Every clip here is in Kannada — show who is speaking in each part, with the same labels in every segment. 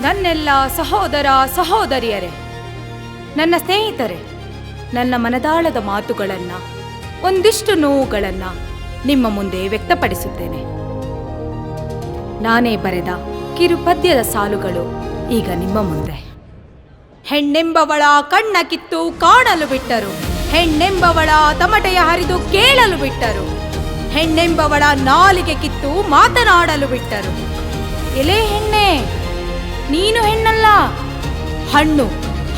Speaker 1: ನನ್ನೆಲ್ಲ ಸಹೋದರ ಸಹೋದರಿಯರೇ, ನನ್ನ ಸ್ನೇಹಿತರೆ, ನನ್ನ ಮನದಾಳದ ಮಾತುಗಳನ್ನು, ಒಂದಿಷ್ಟು ನೋವುಗಳನ್ನು ನಿಮ್ಮ ಮುಂದೆ ವ್ಯಕ್ತಪಡಿಸುತ್ತೇನೆ. ನಾನೇ ಬರೆದ ಕಿರುಪದ್ಯದ ಸಾಲುಗಳು ಈಗ ನಿಮ್ಮ ಮುಂದೆ. ಹೆಣ್ಣೆಂಬವಳ ಕಣ್ಣ ಕಿತ್ತು ಕಾಣಲು ಬಿಟ್ಟರು, ಹೆಣ್ಣೆಂಬವಳ ತಮಟೆಯ ಹರಿದು ಕೇಳಲು ಬಿಟ್ಟರು, ಹೆಣ್ಣೆಂಬವಳ ನಾಲಿಗೆ ಕಿತ್ತು ಮಾತನಾಡಲು ಬಿಟ್ಟರು. ಎಲೆ ಹೆಣ್ಣೆ, ನೀನು ಹೆಣ್ಣಲ್ಲ, ಹಣ್ಣು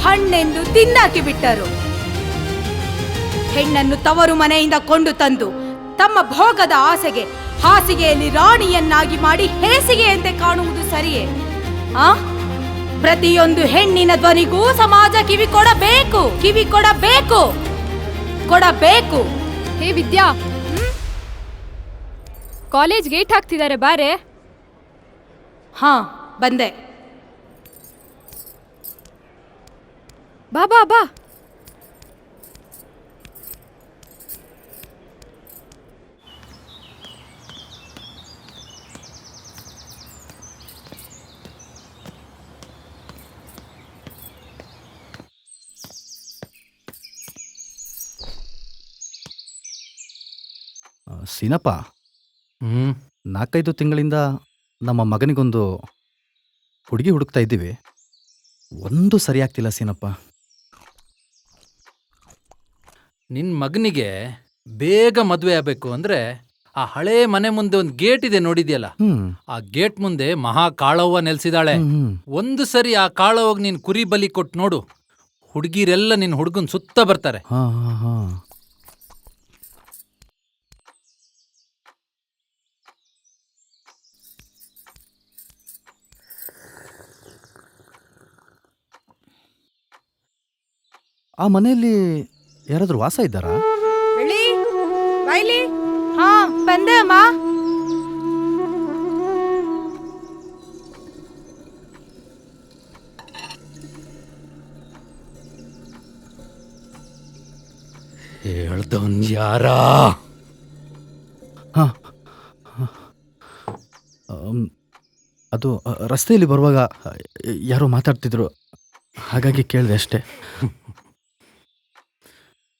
Speaker 1: ಹಣ್ಣೆಂದು ತಿನ್ನಾಕಿ ಬಿಟ್ಟರು. ಹೆಣ್ಣನ್ನು ತವರು ಮನೆಯಿಂದ ಕೊಂಡು ತಂದು ತಮ್ಮ ಭೋಗದ ಆಸೆಗೆ ಹಾಸಿಗೆಯಲ್ಲಿ ರಾಣಿಯನ್ನಾಗಿ ಮಾಡಿ ಹೇಸಿಗೆಯಂತೆ ಕಾಣುವುದು ಸರಿಯೇ? ಪ್ರತಿಯೊಂದು ಹೆಣ್ಣಿನ ಧ್ವನಿಗೂ ಸಮಾಜ ಕಿವಿ ಕೊಡಬೇಕು, ಕಿವಿ ಕೊಡಬೇಕು, ಕೊಡಬೇಕು.
Speaker 2: ಹೇ ವಿದ್ಯಾ, ಕಾಲೇಜ್ ಗೇಟ್ ಹಾಕ್ತಿದ್ದಾರೆ, ಬಾರೆ.
Speaker 1: ಹಾ, ಬಂದೆ.
Speaker 2: ಬಾ ಬಾ ಬಾ.
Speaker 3: ಸೀನಪ್ಪ, 4-5 ತಿಂಗಳಿಂದ ನಮ್ಮ ಮಗನಿಗೊಂದು ಹುಡುಗಿ ಹುಡುಕ್ತಾ ಇದ್ದೀವಿ. ಒಂದು ಸರಿಯಾಗ್ತಿಲ್ಲ ಸೀನಪ್ಪ.
Speaker 4: ನಿನ್ನ ಮಗನಿಗೆ ಬೇಗ ಮದುವೆ ಆಗಬೇಕು ಅಂದ್ರೆ ಆ ಹಳೇ ಮನೆ ಮುಂದೆ ಒಂದು ಗೇಟ್ ಇದೆ, ನೋಡಿದ್ಯಲ್ಲ? ಆ ಗೇಟ್ ಮುಂದೆ ಮಹಾ ಕಾಳವ್ವ ನೆಲೆಸಿದಾಳೆ. ಒಂದು ಸರಿ ಆ ಕಾಳವ್ವಗ್ ನೀನ್ ಕುರಿ ಬಲಿ ಕೊಟ್ಟು ನೋಡು, ಹುಡುಗಿರೆಲ್ಲ ನಿನ್ ಹುಡುಗನ್ ಸುತ್ತ ಬರ್ತಾರೆ.
Speaker 3: ಆ ಮನೆಯಲ್ಲಿ ಯಾರಾದ್ರೂ ವಾಸ ಇದ್ದಾರಾ?
Speaker 1: ಹಾ, ಬಂದೆ ಅಮ್ಮ.
Speaker 4: ಹೇಳ್ದವನ್ ಯಾರ?
Speaker 3: ಅದು ರಸ್ತೆಯಲ್ಲಿ ಬರುವಾಗ ಯಾರೋ ಮಾತಾಡ್ತಿದ್ರು, ಹಾಗಾಗಿ ಕೇಳಿದೆ ಅಷ್ಟೇ.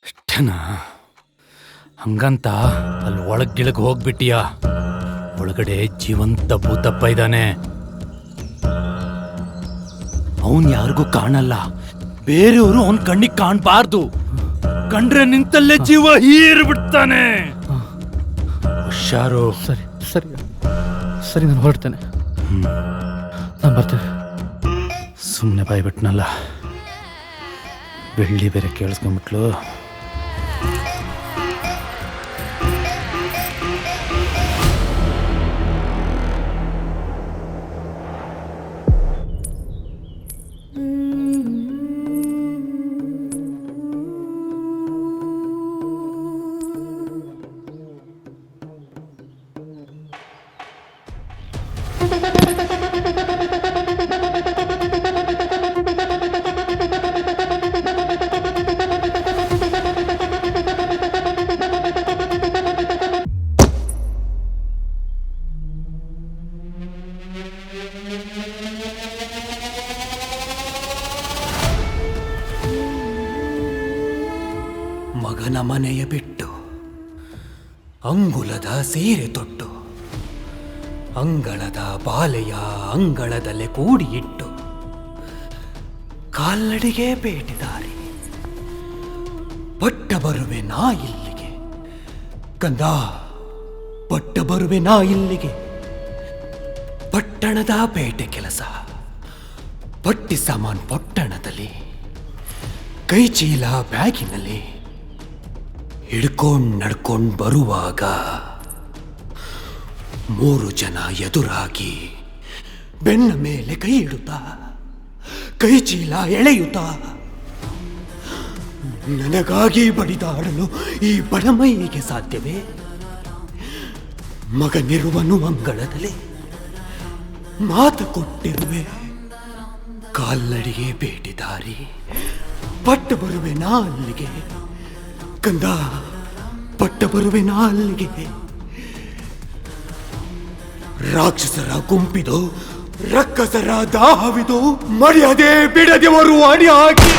Speaker 4: ಅಷ್ಟೇನಾ? ಹಂಗಂತ ಅಲ್ಲಿ ಒಳಗಿಳಗ್ ಹೋಗ್ಬಿಟ್ಟಿಯಾ? ಒಳಗಡೆ ಜೀವಂತ ಭೂತಪ್ಪ ಇದ್ದಾನೆ. ಅವನ್ ಯಾರಿಗೂ ಕಾಣಲ್ಲ, ಬೇರೆಯವರು ಅವನ್ ಕಣ್ಣಿಗೆ ಕಾಣಬಾರ್ದು. ಕಂಡ್ರೆ ನಿಂತಲ್ಲೇ ಜೀವ ಹೀರ್ಬಿಡ್ತಾನೆ. ಹುಷಾರು.
Speaker 3: ಸರಿ ಸರಿ ಸರಿ, ನಾನು ಹೊರಡ್ತೇನೆ. ನಾನು ಬರ್ತೇನೆ.
Speaker 4: ಸುಮ್ಮನೆ ಬಾಯ್ಬಿಟ್ನಲ್ಲ, ಬೆಳ್ಳಿ ಬೇರೆ ಕೇಳಿಸ್ಕೊಂಬಿಟ್ಲು.
Speaker 5: ಮಗನ ಮನೆಯ ಬಿಟ್ಟು ಅಂಗುಲದ ಸೀರೆ ತೊಟ್ಟು ಅಂಗಳದ ಬಾಲೆಯ ಅಂಗಳದಲ್ಲೇ ಕೂಡಿ ಇಟ್ಟು ಕಾಲ್ನಡಿಗೆ ಬೇಟಿದಾರಿ ಪಟ್ಟ ಬರುವೆ ನಾ ಇಲ್ಲಿಗೆ. ಕಂದ ಪಟ್ಟ ಬರುವೆ ನಾ ಇಲ್ಲಿಗೆ. ಪಟ್ಟಣದ ಪೇಟೆ ಕೆಲಸ, ಪಟ್ಟಿ ಸಾಮಾನ್ ಪೊಟ್ಟಣದಲ್ಲಿ, ಕೈ ಚೀಲ ಬ್ಯಾಗಿನಲ್ಲಿ ಹಿಡ್ಕೊಂಡ್ ನಡ್ಕೊಂಡ್ ಬರುವಾಗ 3 ಜನ ಎದುರಾಗಿ ಬೆನ್ನ ಮೇಲೆ ಕೈ ಇಡುತ್ತಾ, ಕೈ ಚೀಲ ಎಳೆಯುತ್ತಾ ನನಗಾಗಿ ಬಡಿದಾಡಲು ಈ ಬಡಮೈಗೆ ಸಾಧ್ಯವೇ? ಮಗನಿರುವನು ಅಂಗಳದಲ್ಲಿ, ಮಾತು ಕೊಟ್ಟಿರುವೆ, ಕಾಲ್ನಡಿಗೆ ಬೇಟಿದಾರಿ, ಪಟ್ಟ ಬರುವೆ ನಾ ಅಲ್ಲಿಗೆ. ಕಂದ, ಪಟ್ಟ ಬರುವೆ ನಾ ಅಲ್ಲಿಗೆ. ರಾಕ್ಷಸರ ಗುಂಪಿದು, ರಕ್ಕಸರ ದಾಹವಿದು, ಮರ್ಯಾದೆ ಬಿಡದೆವರು ಅಡಿ ಹಾಕಿ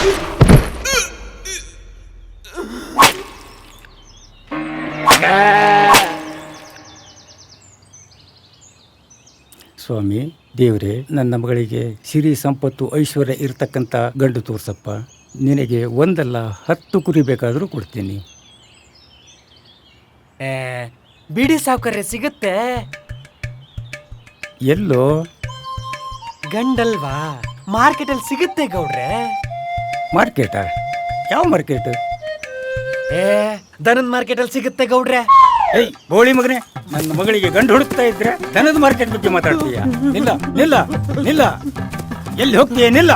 Speaker 6: ಸ್ವಾಮಿ ದೇವರೇ, ನನ್ನ ಮಗಳಿಗೆ ಸಿರಿ ಸಂಪತ್ತು ಐಶ್ವರ್ಯ ಇರತಕ್ಕಂಥ ಗಂಡು ತೋರ್ಸಪ್ಪ. ನಿನಗೆ 1 ಅಲ್ಲ 10 ಕುರಿ ಬೇಕಾದರೂ ಕೊಡ್ತೀನಿ.
Speaker 7: ಬಿಡಿ ಸಾವುಕಾರ್ರೆ, ಸಿಗುತ್ತೆ.
Speaker 6: ಎಲ್ಲೋ?
Speaker 7: ಗಂಡಲ್ವಾ, ಮಾರ್ಕೆಟಲ್ಲಿ ಸಿಗುತ್ತೆ ಗೌಡ್ರೆ.
Speaker 6: ಮಾರ್ಕೆಟಾ? ಯಾವ ಮಾರ್ಕೆಟ್?
Speaker 7: ದನದ ಮಾರ್ಕೆಟಲ್ಲಿ ಸಿಗುತ್ತೆ ಗೌಡ್ರೆ.
Speaker 6: ಏಯ್ ಬೋಳಿ ಮಗನೇ, ನನ್ನ ಮಗಳಿಗೆ ಗಂಡು ಹುಡುಕ್ತಾ ಇದ್ರೆ ದನದ ಮಾರ್ಕೆಟ್ ಬಗ್ಗೆ ಮಾತಾಡ್ತೀಯ? ನಿಲ್ಲ ನಿಲ್ಲ ನಿಲ್ಲ, ಎಲ್ಲಿ ಹೋಗ್ತೀಯ? ನಿಲ್ಲ.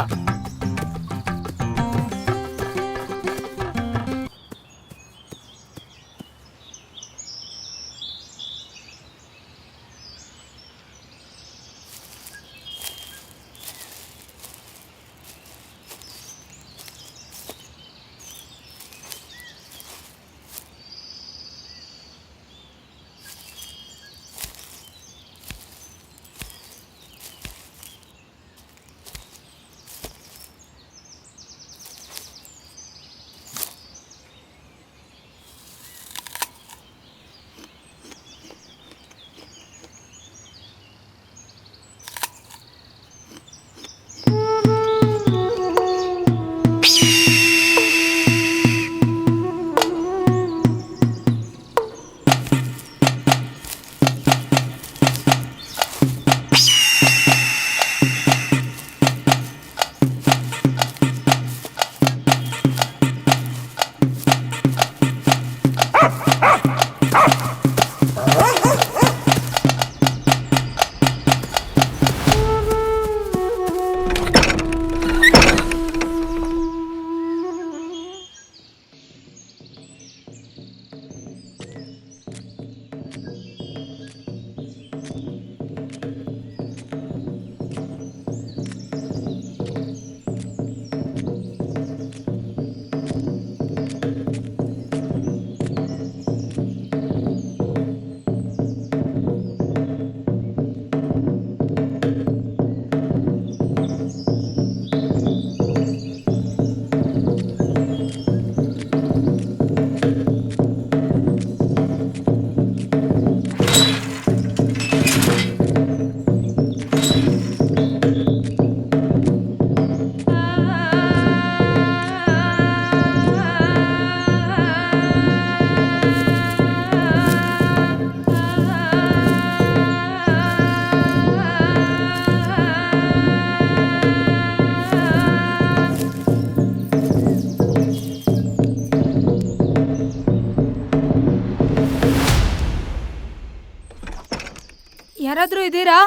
Speaker 1: ಯಾರಾದ್ರೂ ಇದ್ದೀರಾ?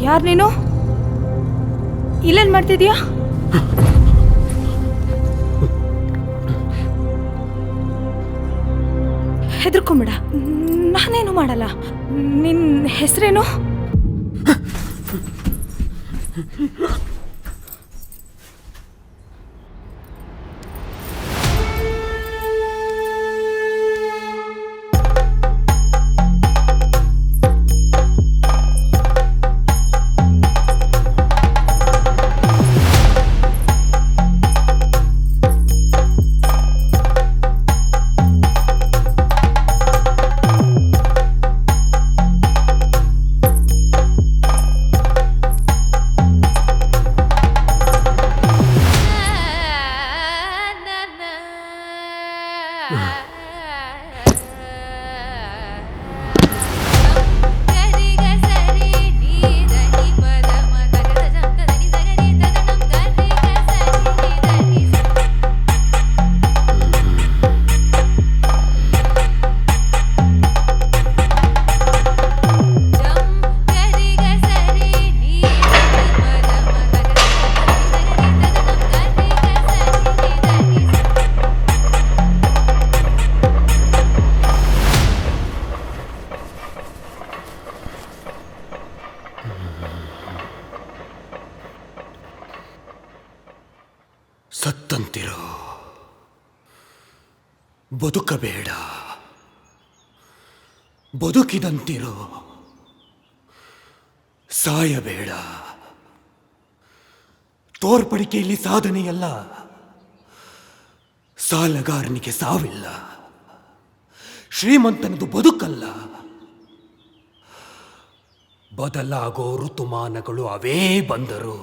Speaker 1: ಯಾರು ನೀನು? ಇಲ್ಲೇನ್ ಮಾಡ್ತಿದ್ಯಾ? ಹೆದರ್ಕೊಂಬಿಡ, ನಾನೇನು ಮಾಡಲ್ಲ. ನಿನ್ನ ಹೆಸರೇನು?
Speaker 5: ಸತ್ತಂತಿರೋ, ಬದುಕಬೇಡ. ಬದುಕಿದಂತಿರೋ, ಸಾಯಬೇಡ. ತೋರ್ಪಡಿಕೆಯಲ್ಲಿ ಸಾಧನೆಯಲ್ಲ, ಸಾಲಗಾರನಿಗೆ ಸಾವಿಲ್ಲ. ಶ್ರೀಮಂತನದು ಬದುಕಲ್ಲ. ಬದಲಾಗೋ ಋತುಮಾನಗಳು ಅವೇ ಬಂದರು.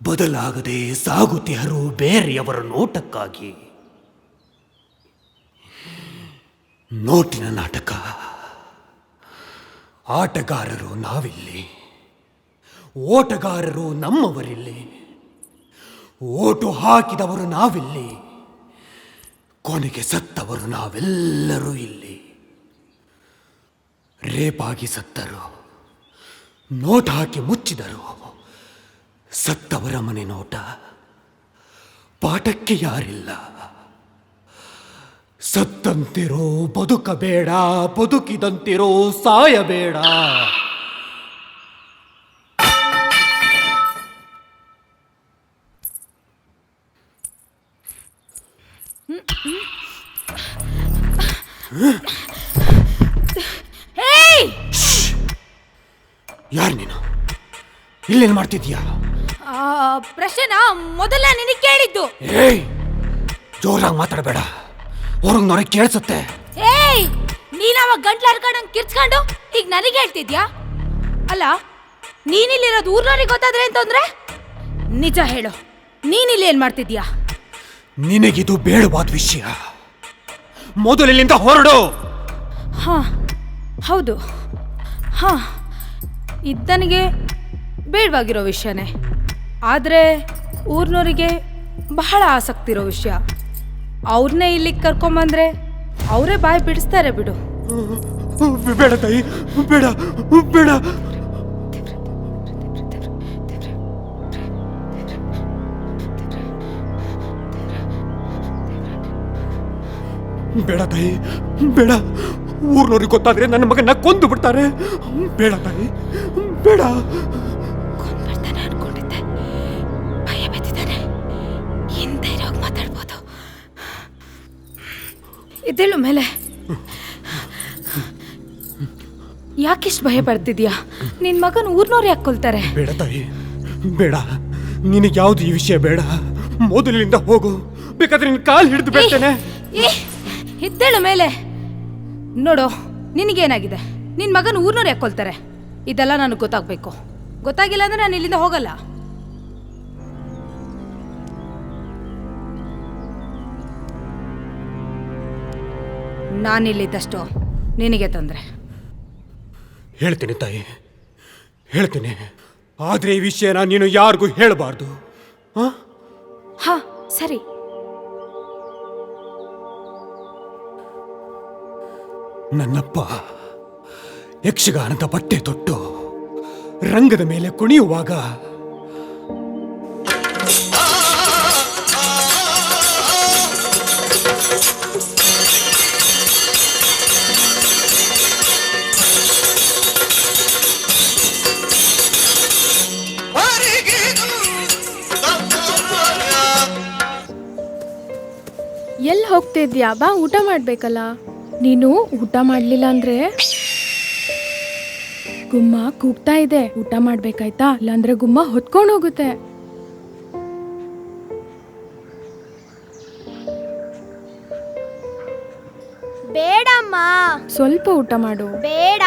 Speaker 5: ಬದಲಾಗದೆ ಸಾಗುತ್ತಿಹರು ಬೇರೆಯವರ ನೋಟಕ್ಕಾಗಿ. ನೋಟಿನ ನಾಟಕ. ಆಟಗಾರರು ನಾವಿಲ್ಲಿ, ಓಟಗಾರರು ನಮ್ಮವರಿಲ್ಲಿ. ಓಟು ಹಾಕಿದವರು ನಾವಿಲ್ಲಿ, ಕೊನೆಗೆ ಸತ್ತವರು ನಾವೆಲ್ಲರೂ ಇಲ್ಲಿ. ರೇಪಾಗಿ ಸತ್ತರು, ನೋಟ್ ಹಾಕಿ ಮುಚ್ಚಿದರು. ಸತ್ತವರ ಮನೆ ನೋಟ, ಪಾಠಕ್ಕೆ ಯಾರಿಲ್ಲ. ಸತ್ತಂತಿರೋ, ಬದುಕಬೇಡ. ಬದುಕಿದಂತಿರೋ, ಸಾಯಬೇಡ. ಯಾರು ನೀನು? ಇಲ್ಲೇನು ಮಾಡ್ತಿದ್ಯಾ?
Speaker 1: ಪ್ರಶ್ನೆನ ಮೊದಲ ನಿನಗೆ ಕೇಳಿದ್ದು.
Speaker 5: ಏಯ್, ಜೋರಾಗಿ ಮಾತಾಡಬೇಡ, ಹೊರಗೆ ನೋಡಕ್ಕೆ ಕೇಳಿಸುತ್ತೆ.
Speaker 1: ಏಯ್, ನೀನ್ ಅವಾಗ ಗಂಟ್ಲು ಹರ್ಕೊಂಡಂಗೆ ಕಿರ್ಚ್ಕೊಂಡು ಈಗ ನನಗೆ ಹೇಳ್ತಿದ್ಯಾ? ಅಲ್ಲ, ನೀನಿಲ್ಲಿರೋದು ಊರ್ನವ್ರಿಗೆ ಗೊತ್ತಾದ್ರೆ ಅಂತಂದ್ರೆ ನಿಜ ಹೇಳು, ನೀನಿಲ್ಲಿ ಏನ್ ಮಾಡ್ತಿದ್ಯಾ?
Speaker 5: ನಿನಗಿದು ಬೇಡವಾದ ವಿಷಯ. ಮೊದಲಿನಿಂದ ಹೊರಡು.
Speaker 1: ಹಾ, ಹೌದು. ಹಾ, ಇದ್ದನಿಗೆ ಬೇಡವಾಗಿರೋ ವಿಷಯನೇ, ಆದರೆ ಊರ್ನವರಿಗೆ ಬಹಳ ಆಸಕ್ತಿ ಇರೋ ವಿಷಯ. ಅವ್ರನ್ನೇ ಇಲ್ಲಿಗೆ ಕರ್ಕೊಂಬಂದ್ರೆ ಅವರೇ ಬಾಯಿ ಬಿಡಿಸ್ತಾರೆ ಬಿಡು.
Speaker 5: ಬೇಡ ತಾಯಿ, ಬೇಡ ಬೇಡ. ಬೇಡ ತಾಯಿ, ಬೇಡ. ಊರ್ನವ್ರಿಗೆ ಗೊತ್ತಾದ್ರೆ ನನ್ನ ಮಗನ ಕೊಂದು ಬಿಡ್ತಾರೆ. ಬೇಡ ತಾಯಿ, ಬೇಡ.
Speaker 1: ಕೊಂದ್ಬಿಡ್ತಾನೆ ಅನ್ಕೊಂಡಿದ್ದೆ, ಭಯ ಬಿದ್ದಿದ್ದಾನೆ. ಹಿಂದೆ ಇರೋಗಿ ಮಾತಾಡ್ಬೋದು. ಇದೇಳು ಮೇಲೆ. ಯಾಕಿಷ್ಟು ಭಯ ಪಡ್ತಿದ್ಯಾ? ನಿನ್ ಮಗನ ಊರ್ನವ್ರು ಯಾಕೆ ಕೊಲ್ತಾರೆ?
Speaker 5: ಬೇಡ ತಾಯಿ, ಬೇಡ. ನಿನಗೆ ಯಾವ್ದು ಈ ವಿಷಯ ಬೇಡ. ಮೊದಲಿನಿಂದ ಹೋಗು, ಬೇಕಾದ್ರೆ ನಿನ್ ಕಾಲು ಹಿಡಿದು ಬಿಡ್ತೇನೆ.
Speaker 1: ಇದ್ದೇಳು ಮೇಲೆ. ನೋಡು, ನಿನಗೇನಾಗಿದೆ? ನಿನ್ ಮಗನ ಊರ್ನವ್ರು ಯಾಕೆ ಕೊಲ್ತಾರೆ? ಇದೆಲ್ಲ ನನಗೆ ಗೊತ್ತಾಗ್ಬೇಕು. ಗೊತ್ತಾಗಿಲ್ಲ ಅಂದ್ರೆ ನಾನು ಇಲ್ಲಿಂದ ಹೋಗಲ್ಲ. ನಾನಿಲ್ಲಿದ್ದಷ್ಟು ನಿನಗೆ ತೊಂದರೆ.
Speaker 5: ಹೇಳ್ತೀನಿ ತಾಯಿ, ಹೇಳ್ತೀನಿ. ಆದ್ರೆ ಈ ವಿಷಯನ ನೀನು ಯಾರಿಗೂ ಹೇಳಬಾರ್ದು.
Speaker 1: ಹಾ, ಸರಿ.
Speaker 5: ನನ್ನಪ್ಪ ಯಕ್ಷಗಾನದ ಬಟ್ಟೆ ತೊಟ್ಟು ರಂಗದ ಮೇಲೆ ಕುಣಿಯುವಾಗ
Speaker 2: ಎಲ್ಲಿ ಹೋಗ್ತಿದ್ಯಾ? ಬಾ, ಊಟ ಮಾಡ್ಬೇಕಲ್ಲ. ನೀನು ಊಟ ಮಾಡ್ಲಿಲ್ಲ ಅಂದ್ರೆ ಗುಮ್ಮ ಕೂಗ್ತಾ ಇದೆ. ಊಟ ಮಾಡ್ಬೇಕಾಯ್ತಾ? ಇಲ್ಲಾಂದ್ರೆ ಗುಮ್ಮ ಹೊತ್ಕೊಂಡು ಹೋಗುತ್ತೆ.
Speaker 8: ಬೇಡಮ್ಮ,
Speaker 2: ಸ್ವಲ್ಪ ಊಟ ಮಾಡು.
Speaker 8: ಬೇಡ.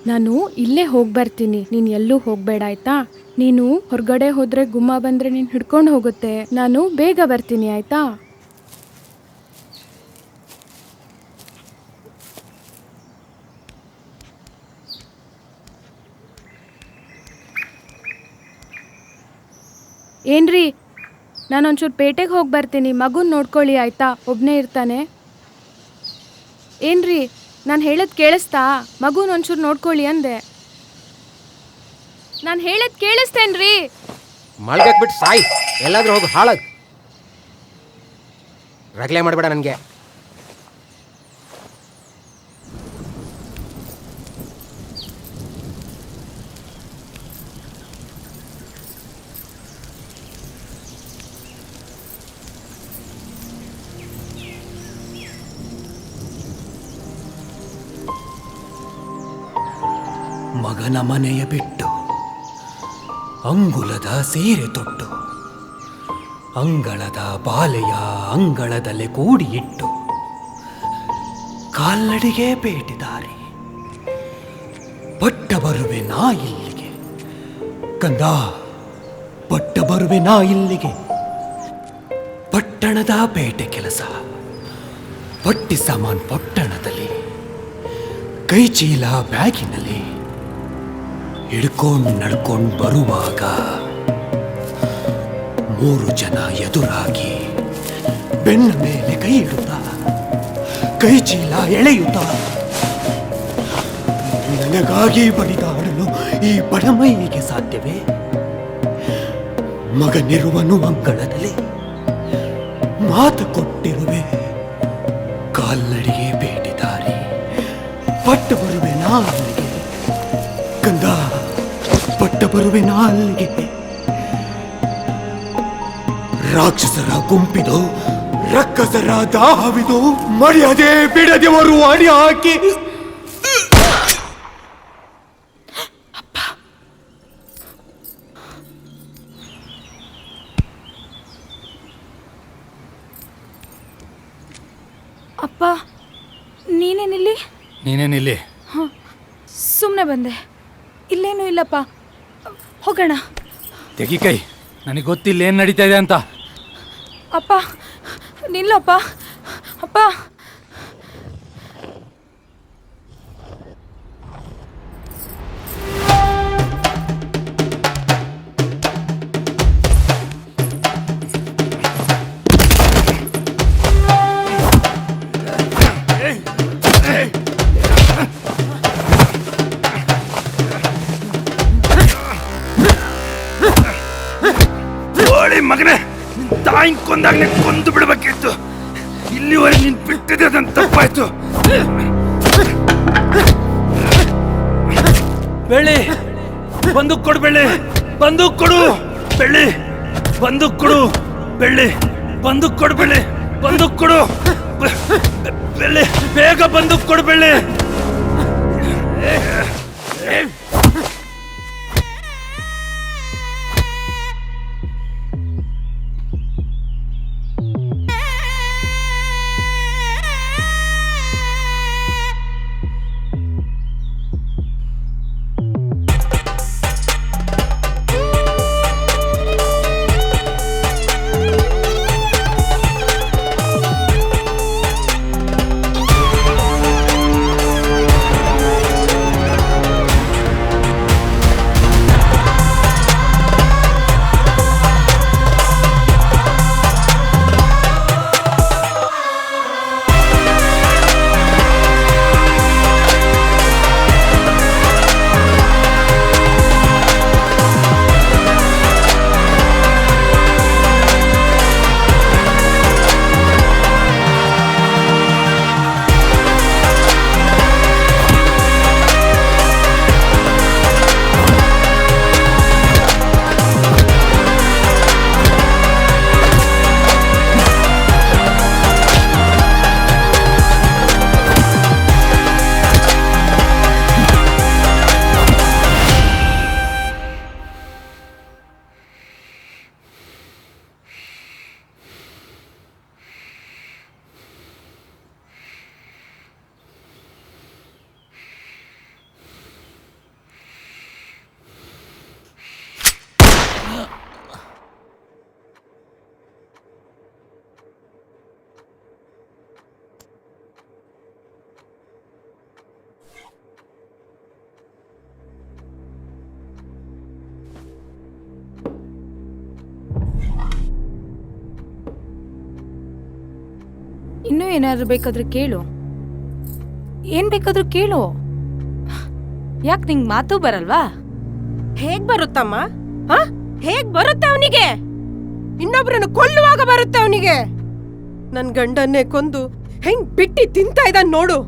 Speaker 2: ನಾನು ಇಲ್ಲೇ ಹೋಗಿ ಬರ್ತೀನಿ, ನೀನು ಎಲ್ಲೂ ಹೋಗ್ಬೇಡ ಆಯ್ತಾ? ನೀನು ಹೊರಗಡೆ ಹೋದ್ರೆ ಗುಮ್ಮ ಬಂದ್ರೆ ನೀನು ಹಿಡ್ಕೊಂಡು ಹೋಗುತ್ತೆ. ನಾನು ಬೇಗ ಬರ್ತೀನಿ ಆಯ್ತಾ? ಏನ್ರಿ, ನಾನೊಂಚೂರು ಪೇಟೆಗೆ ಹೋಗಿ ಬರ್ತೀನಿ. ಮಗುನ ನೋಡ್ಕೊಳ್ಳಿ ಆಯ್ತಾ? ಒಬ್ಬನೇ ಇರ್ತಾನೆ. ಏನ್ರಿ, ನಾನು ಹೇಳೋದು ಕೇಳಿಸ್ತಾ? ಮಗುನ ಒಂಚೂರು ನೋಡ್ಕೊಳ್ಳಿ ಅಂದೆ. ನಾನು ಹೇಳೋದು ಕೇಳಿಸ್ತೇನ್ರಿ?
Speaker 7: ಮಲ್ಗಕ್ಬಿಟ್ಟು ಸಾಯಿ, ಎಲ್ಲಾದ್ರೂ ಹೋಗಿ ಹಾಳಾಗ್. ರಗಳೆ ಮಾಡಬೇಡ ನನಗೆ.
Speaker 5: ಮಗನ ಮನೆಯ ಬಿಟ್ಟು ಅಂಗುಲದ ಸೀರೆ ತೊಟ್ಟು ಅಂಗಳದ ಬಾಲೆಯ ಅಂಗಳದಲ್ಲೇ ಕೂಡಿ ಇಟ್ಟು ಕಾಲ್ನಡಿಗೆ ಬೇಟಿದಾರಿ ಪಟ್ಟ ಬರುವೆ ನಾ ಇಲ್ಲಿಗೆ. ಕಂದ, ಪಟ್ಟ ಬರುವೆ ನಾ ಇಲ್ಲಿಗೆ. ಪಟ್ಟಣದ ಪೇಟೆ ಕೆಲಸ, ಪಟ್ಟಿ ಸಾಮಾನ್ ಪಟ್ಟಣದಲ್ಲಿ, ಕೈ ಚೀಲ ಬ್ಯಾಗಿನಲ್ಲಿ ಹಿಡ್ಕೊಂಡು ನಡ್ಕೊಂಡು ಬರುವಾಗ 3 ಜನ ಎದುರಾಗಿ ಬೆನ್ನ ಮೇಲೆ ಕೈ ಇಡುತ್ತಾ ಕೈ ಚೀಲ ಎಳೆಯುತ್ತಾ ನನಗಾಗಿ ಬಡಿದಾಡಲು ಈ ಬಡಮೈಗೆ ಸಾಧ್ಯವೇ? ಮಗನಿರುವನು ಅಂಗಳದಲ್ಲಿ, ಮಾತು ಕೊಟ್ಟಿರುವೆ, ಕಾಲ್ನಡಿಗೆ ಬೇಟಿದಾರಿ ಪಟ್ಟ ಬರುವೆ ನಾ ಅಲ್ಲಿಗೆ. ಕಂದ, ಪಟ್ಟ ಬರುವೆ ನಾ ಅಲ್ಲಿಗೆ. ರಾಕ್ಷಸರ ಗುಂಪಿದು, ರಕ್ಕಸರ ದಾಹವಿದು, ಮರ್ಯಾದೆ ಬಿಡದೆವರು ಅಡಿ ಹಾಕಿ
Speaker 1: ಅಪ್ಪ, ನೀನೇನಿಲ್ಲಿ?
Speaker 4: ನೀನೇನಿಲ್ಲಿ?
Speaker 1: ಸುಮ್ಮನೆ ಬಂದೆ. ಇಲ್ಲೇನೂ ಇಲ್ಲಪ್ಪ, ಹೋಗೋಣ.
Speaker 4: ತೆಗಿ ಕೈ, ನನಗೆ ಗೊತ್ತಿಲ್ಲ ಏನು ನಡೀತಾ ಇದೆ ಅಂತ.
Speaker 1: ಅಪ್ಪ ನಿಲ್ಲಪ್ಪ. ಅಪ್ಪ,
Speaker 9: ಮಗನೇ, ತಾಯಿ ಕೊಂದಾಗ ಕೊಂದು ಬಿಡಬೇಕಿತ್ತು. ಇಲ್ಲಿವರೆಗೆ ನೀನ್ ಬಿಟ್ಟಿದೆ ಅದನ್ನ ತಪ್ಪಾಯ್ತು. ಬೆಳ್ಳಿ, ಬಂದೂಕ್ ಕೊಡು. ಬೆಳ್ಳಿ, ಬಂದೂಕ್ ಕೊಡು. ಬೆಳ್ಳಿ, ಬಂದೂಕ್ ಕೊಡು. ಬೆಳ್ಳಿ, ಬಂದೂಕ್ ಕೊಡು. ಬೆಳ್ಳಿ, ಬಂದೂಕ್ ಕೊಡು. ಬೆಳ್ಳಿ, ಬೇಗ ಬಂದೂಕ್ ಕೊಡು. ಬೆಳ್ಳಿ,
Speaker 1: ಇನ್ನೂ ಏನಾದ್ರು ಬೇಕಾದ್ರೆ ಕೇಳು. ಏನ್ ಬೇಕಾದ್ರೂ ಕೇಳು. ಯಾಕೆ ನಿಂಗೆ ಮಾತು ಬರಲ್ವಾ?
Speaker 10: ಹೇಗ್ ಬರುತ್ತಮ್ಮ? ಹೇಗ್ ಬರುತ್ತೆ ಅವನಿಗೆ? ಇನ್ನೊಬ್ರನ್ನು ಕೊಲ್ಲುವಾಗ ಬರುತ್ತೆ ಅವನಿಗೆ. ನನ್ ಗಂಡನ್ನೇ ಕೊಂದು ಹೆಂಗ್ ಬಿಟ್ಟಿ ತಿಂತಾ ಇದ್ದಾನ್ ನೋಡು.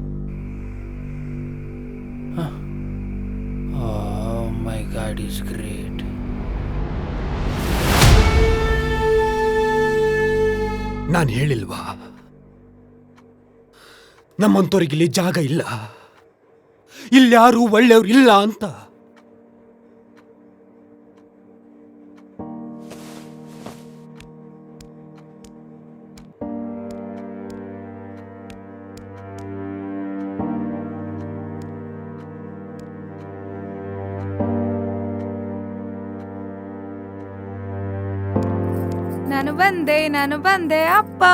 Speaker 4: ಮೈ ಗಾಡ್ ಈಸ್ ಗ್ರೇಟ್.
Speaker 5: ನಾನು ಹೇಳಿಲ್ವಾ, ನಮ್ಮಂತವ್ರಿಗಿಲ್ಲಿ ಜಾಗ ಇಲ್ಲ, ಇಲ್ಯಾರೂ ಒಳ್ಳೆಯವ್ರು ಇಲ್ಲ ಅಂತ.
Speaker 1: ನಾನು ಬಂದೆ ಅಪ್ಪ.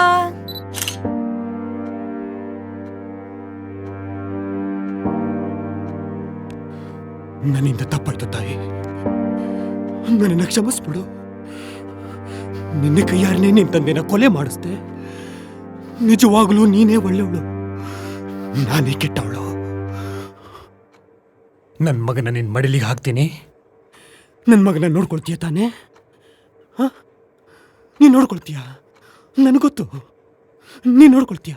Speaker 5: ನನ್ನಿಂದ ತಪ್ಪಾಯ್ತು ತಾಯಿ, ನನ್ನನ್ನು ಕ್ಷಮಿಸ್ಬಿಡು. ನಿನ್ನ ಕೈಯಾರನೇ ನಿನ್ ತಂದೆನ ಕೊಲೆ ಮಾಡಿಸ್ದೆ. ನಿಜವಾಗ್ಲೂ ನೀನೇ ಒಳ್ಳೆವಳು, ನಾನೇ ಕೆಟ್ಟವಳು. ನನ್ನ ಮಗನ ನಿನ್ನ ಮಡಿಲಿಗೆ ಹಾಕ್ತೀನಿ. ನನ್ನ ಮಗನ ನೋಡ್ಕೊಳ್ತೀಯ ತಾನೇ? ನೀನು ನೋಡ್ಕೊಳ್ತೀಯ, ನನಗೊತ್ತು. ನೀನು ನೋಡ್ಕೊಳ್ತೀಯ.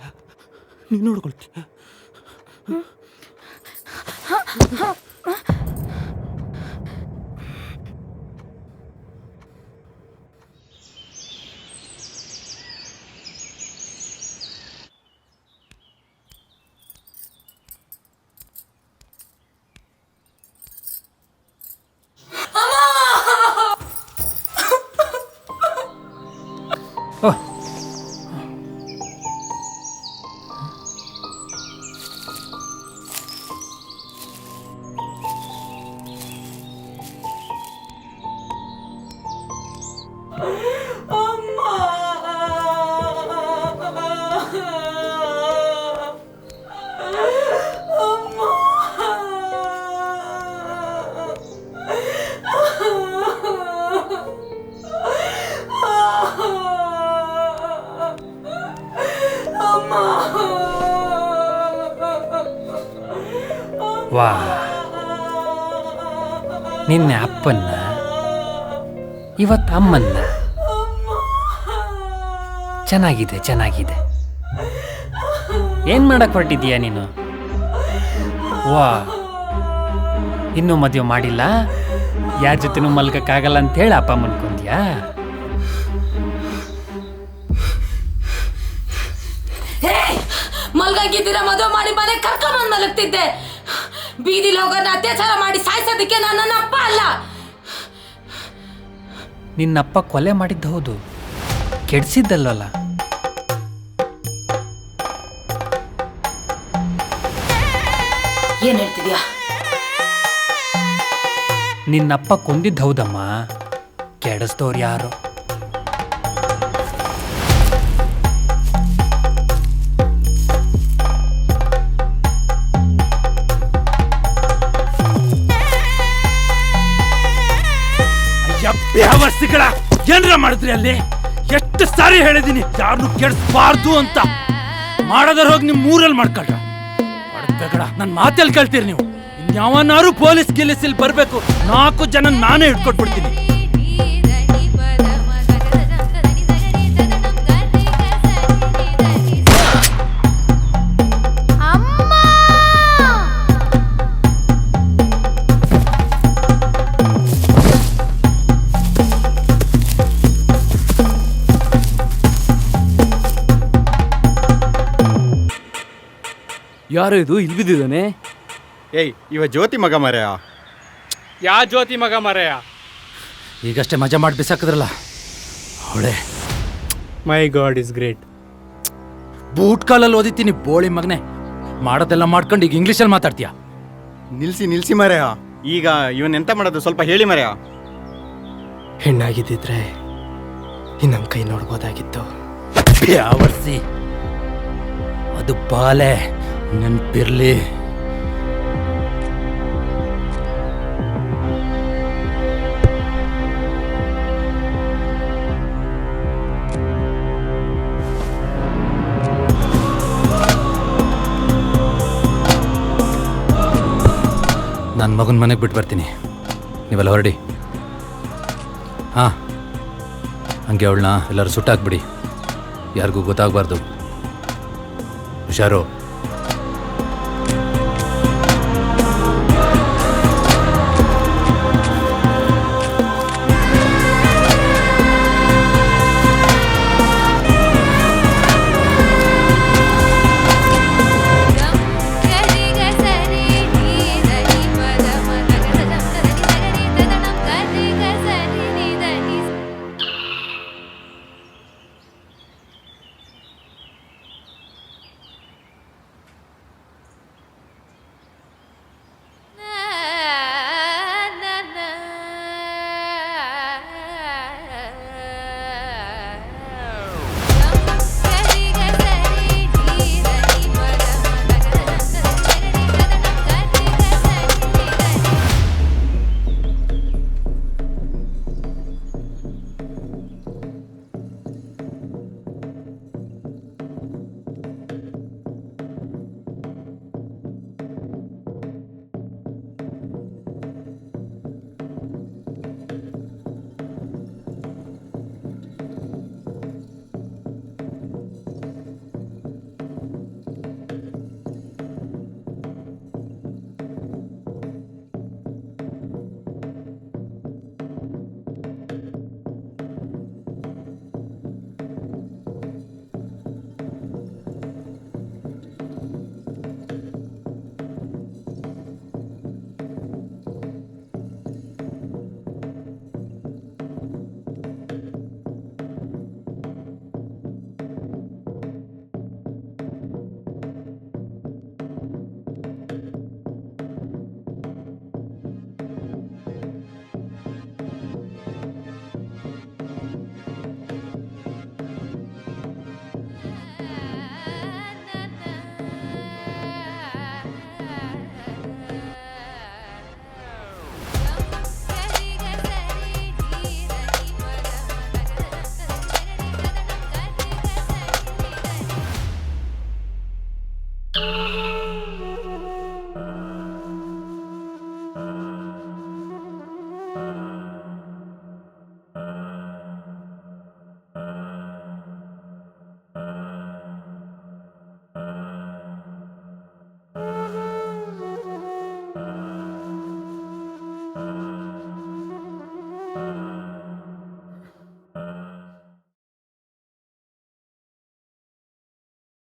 Speaker 4: ವಾ, ನಿನ್ನೆ ಅಪ್ಪನ್ನ, ಇವತ್ತು ಅಮ್ಮನ್ನ. ಚೆನ್ನಾಗಿದೆ. ಏನ್ ಮಾಡಕ್ ಹೊರಟಿದ್ದೀಯ ನೀನು? ವಾ, ಇನ್ನೂ ಮದುವೆ ಮಾಡಿಲ್ಲ, ಯಾರ ಜೊತೆನೂ ಮಲ್ಗಕ್ಕಾಗಲ್ಲ ಅಂತ ಹೇಳಿ ಅಪ್ಪ ಮನ್ಕೊಂಡ್ಯಾ?
Speaker 1: ಮಲ್ಗಾಗಿದ್ದೀರಾ? ಮದುವೆ ಮಾಡಿ ಮನೆ ಕರ್ಕೊಂಡ್ಬಂದು ಮಲಗ್ತಿದ್ದೆ. ಬೀದಿಲಿ ಹೋಗೋರ್ನ ಅತ್ಯಾಚಾರ ಮಾಡಿ ಸಾಯಿಸೋದಕ್ಕೆ ನಾನು ನನ್ನ ಅಪ್ಪ ಅಲ್ಲ.
Speaker 4: ನಿನ್ನಪ್ಪ ಕೊಲೆ ಮಾಡಿದ್ದು ಹೌದು, ಕೆಡ್ಸಿದ್ದಲ್ವಲ್ಲ.
Speaker 1: ಏನ್ ಹೇಳ್ತಿದ್ಯಾ?
Speaker 4: ನಿನ್ನಪ್ಪ ಕೊಂದಿದ್ದು ಹೌದಮ್ಮ, ಕೆಡಿಸ್ದವ್ರು ಯಾರು?
Speaker 9: ವ್ಯವಸ್ಥೆಗಳ ಏನ್ರ ಮಾಡಿದ್ರಿ ಅಲ್ಲಿ? ಎಷ್ಟು ಸಾರಿ ಹೇಳಿದೀನಿ ಯಾರನ್ನು ಕೆಡಿಸಬಾರ್ದು ಅಂತ. ಮಾಡದ್ರ ಹೋಗಿ ನಿಮ್ ಊರಲ್ಲಿ ಮಾಡ್ಕೊಳ್ರ. ನನ್ ಮಾತೆಲ್ಲಿ ಕೇಳ್ತೀರಿ ನೀವು? ಇನ್ಯಾವನಾರು ಪೊಲೀಸ್ ಗಿಲಿಸಿಲ್ ಬರ್ಬೇಕು, 4 ಜನ ನಾನೇ ಹಿಡ್ಕೊಟ್ಬಿಡ್ತೀನಿ.
Speaker 11: ಯಾರು ಇದು ಇಲ್ಲಿ ಬಿದ್ದಿದ್ದಾನೆ?
Speaker 12: ಏಯ್, ಇವ ಜ್ಯೋತಿ ಮಗ ಮರೆಯ.
Speaker 11: ಯಾ ಜ್ಯೋತಿ ಮಗ ಮರೆಯ?
Speaker 4: ಈಗಷ್ಟೇ ಮಜಾ ಮಾಡಿ ಬಿಸಾಕಿದ್ರಲ್ಲ ಅವಳೆ.
Speaker 11: ಮೈ ಗಾಡ್ ಇಸ್ ಗ್ರೇಟ್.
Speaker 4: ಬೂಟ್ ಕಾಲಲ್ಲಿ ಓದಿತೀನಿ ಬೋಳಿ ಮಗನೆ. ಮಾಡೋದೆಲ್ಲ ಮಾಡ್ಕೊಂಡು ಈಗ ಇಂಗ್ಲೀಷಲ್ಲಿ ಮಾತಾಡ್ತೀಯ?
Speaker 12: ನಿಲ್ಸಿ ಮರೆಯ. ಈಗ ಇವನ್ ಎಂತ ಮಾಡೋದು ಸ್ವಲ್ಪ ಹೇಳಿ ಮರೆಯ.
Speaker 5: ಹೆಣ್ಣಾಗಿದ್ದಿದ್ರೆ ಇನ್ನೊಂದು ಕೈ ನೋಡ್ಬೋದಾಗಿತ್ತು.
Speaker 4: ಯಾವರ್ಸಿ ಅದು ಬಾಲೆ ನೆನ್ಪಿರ್ಲಿ. ನಾನು ಮಗನ ಮನೆಗೆ ಬಿಟ್ಟು ಬರ್ತೀನಿ, ನೀವೆಲ್ಲ ಹೊರಡಿ. ಹಾಂ, ಹಂಗೆ ಅವಳನ್ನ ಎಲ್ಲರೂ ಸುಟ್ಟಾಕ್ಬಿಡಿ, ಯಾರಿಗೂ ಗೊತ್ತಾಗಬಾರ್ದು. ಹುಷಾರು.